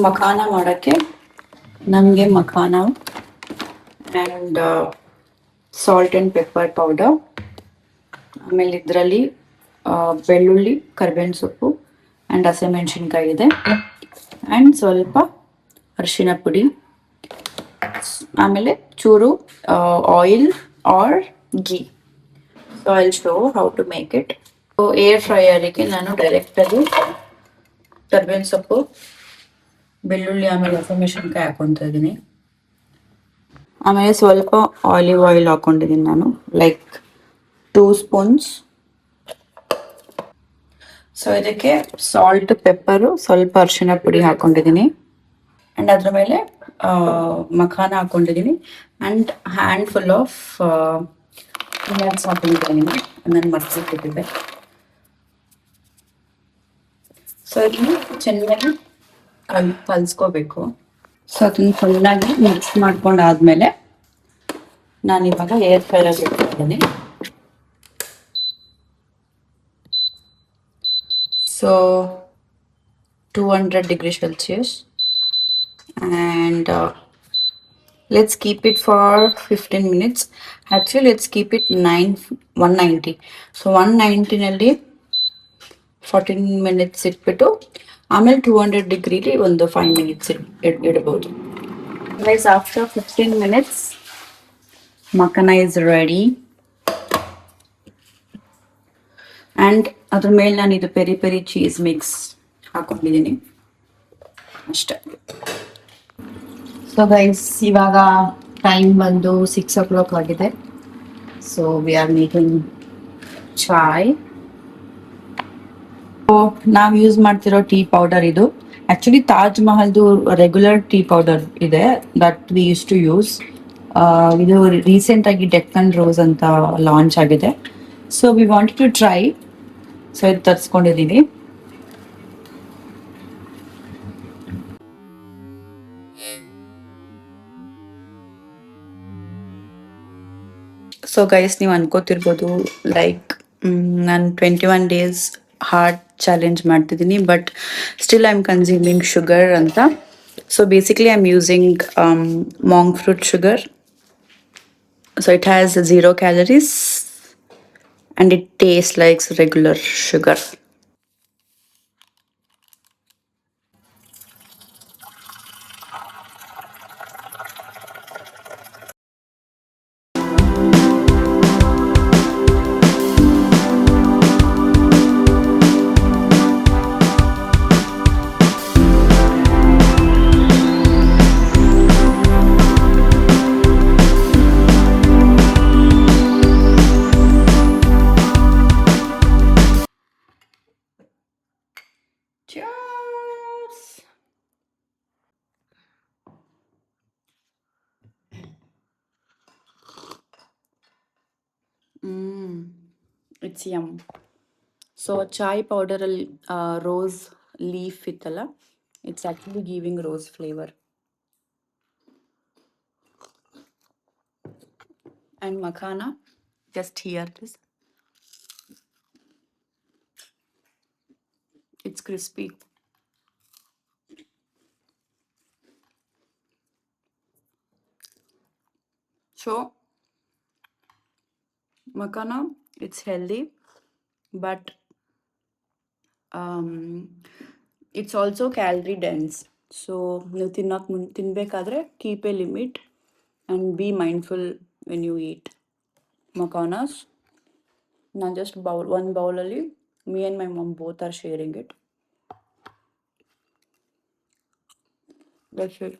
ಮಖಾನ ಮಾಡೋಕ್ಕೆ ನಮಗೆ makhana and salt and pepper powder, ಆಮೇಲೆ ಇದರಲ್ಲಿ ಬೆಳ್ಳುಳ್ಳಿ, ಕರಿಬೇವಿನ ಸೊಪ್ಪು ಆ್ಯಂಡ್ ಹಸಿಮೆಣಸಿನ್ಕಾಯಿ ಇದೆ, ಆ್ಯಂಡ್ ಸ್ವಲ್ಪ ಅರಿಶಿನ ಪುಡಿ, ಆಮೇಲೆ ಚೂರು oil or ghee. So I will show how to make it. So air ಫ್ರೈಯರಿಗೆ ನಾನು ಡೈರೆಕ್ಟಾಗಿ ಕರಿಬೇವಿನ ಸೊಪ್ಪು, ಬೆಳ್ಳುಳ್ಳಿ ಆಮೇಲೆ ಹಸಿಮೆಣಸಿನ್ಕಾಯಿ ಹಾಕೊತಾ ಇದ್ದೀನಿ. ಆಮೇಲೆ ಸ್ವಲ್ಪ ಆಲಿವ್ ಆಯಿಲ್ ಹಾಕೊಂಡಿದ್ದೀನಿ ನಾನು, ಲೈಕ್ 2 ಸ್ಪೂನ್ಸ್. ಸೊ ಇದಕ್ಕೆ ಸಾಲ್ಟ್, ಪೆಪ್ಪರು, ಸ್ವಲ್ಪ ಅರಿಶಿನ ಪುಡಿ ಹಾಕೊಂಡಿದ್ದೀನಿ, ಆ್ಯಂಡ್ ಅದ್ರ ಮೇಲೆ ಮಖಾನ ಹಾಕೊಂಡಿದ್ದೀನಿ, and hand full of peanuts ಹಾಕೊಂಡಿದ್ದೀನಿ. ನಾನು ಮರ್ತಿಟ್ಟಿದ್ದೆ. ಸೊ ಇದನ್ನು ಚೆನ್ನಾಗಿ ಕಲಿಸ್ಕೋಬೇಕು. ಸೊ ಅದನ್ನು ಫುಲ್ಲಾಗಿ ಮಿಕ್ಸ್ ಮಾಡ್ಕೊಂಡಾದ್ಮೇಲೆ ನಾನು ಇವಾಗ ಏರ್ ಫ್ರೈಯರ್ ಇಟ್ಟಿದ್ದೀನಿ. So 200 degrees Celsius, and let's keep it for 15 minutes. Actually let's keep it 190. So 190 ನಲ್ಲಿ 14 minutes ಇಟ್ಬಿಟ್ಟು ಆಮೇಲೆ 200 ಡಿಗ್ರಿಲಿ ಒಂದು 5 minutes ಇಡ್ಬೋದು. Guys, after 15 minutes makhana is ready. And ಅದ್ರ ಮೇಲೆ ನಾನು ಇದು ಪೆರಿ ಪೆರಿ ಚೀಸ್ ಮಿಕ್ಸ್ ಹಾಕೊಂಡಿದ್ದೀನಿ ಅಷ್ಟೇ. ಸೊ ಗೈಸ್, ಇವಾಗ ಟೈಮ್ ಬಂದು 6 o'clock ಆಗಿದೆ. So we are making chai. ನಾವು ಯೂಸ್ ಮಾಡ್ತಿರೋ ಟೀ ಪೌಡರ್ ಇದು ಆ್ಯಕ್ಚುಲಿ ತಾಜ್ ಮಹಲ್ದು ರೆಗ್ಯುಲರ್ ಟೀ ಪೌಡರ್ ಇದೆ, that we use to use. ಇದು ರೀಸೆಂಟಾಗಿ ಡೆಕ್ಕನ್ ರೋಸ್ ಅಂತ ಲಾಂಚ್ ಆಗಿದೆ. So we want to try. So ಇದು ತರಿಸ್ಕೊಂಡಿದ್ದೀವಿ. ಸೊ ಗೈಸ್, ನೀವು ಅನ್ಕೋತಿರ್ಬೋದು ಲೈಕ್ ನಾನು 21 days ಹಾರ್ಟ್ ಚಾಲೆಂಜ್ ಮಾಡ್ತಿದ್ದೀನಿ, but still I am consuming sugar ಅಂತ. So basically I am using monk fruit sugar. So it has 0 calories and it tastes like regular sugar. Cheers! It's yum. So chai powder rose leaf itala, it's actually giving rose flavor. And makhana, just hear this. It's crispy. So makhana, it's healthy, but it's also calorie dense. So ನೀವು ತಿನ್ಬೇಕಾದ್ರೆ keep a limit and be mindful when you eat macanas. ನಾನು just one bowl ಅಲ್ಲಿ me and my mom both are sharing it. That's it.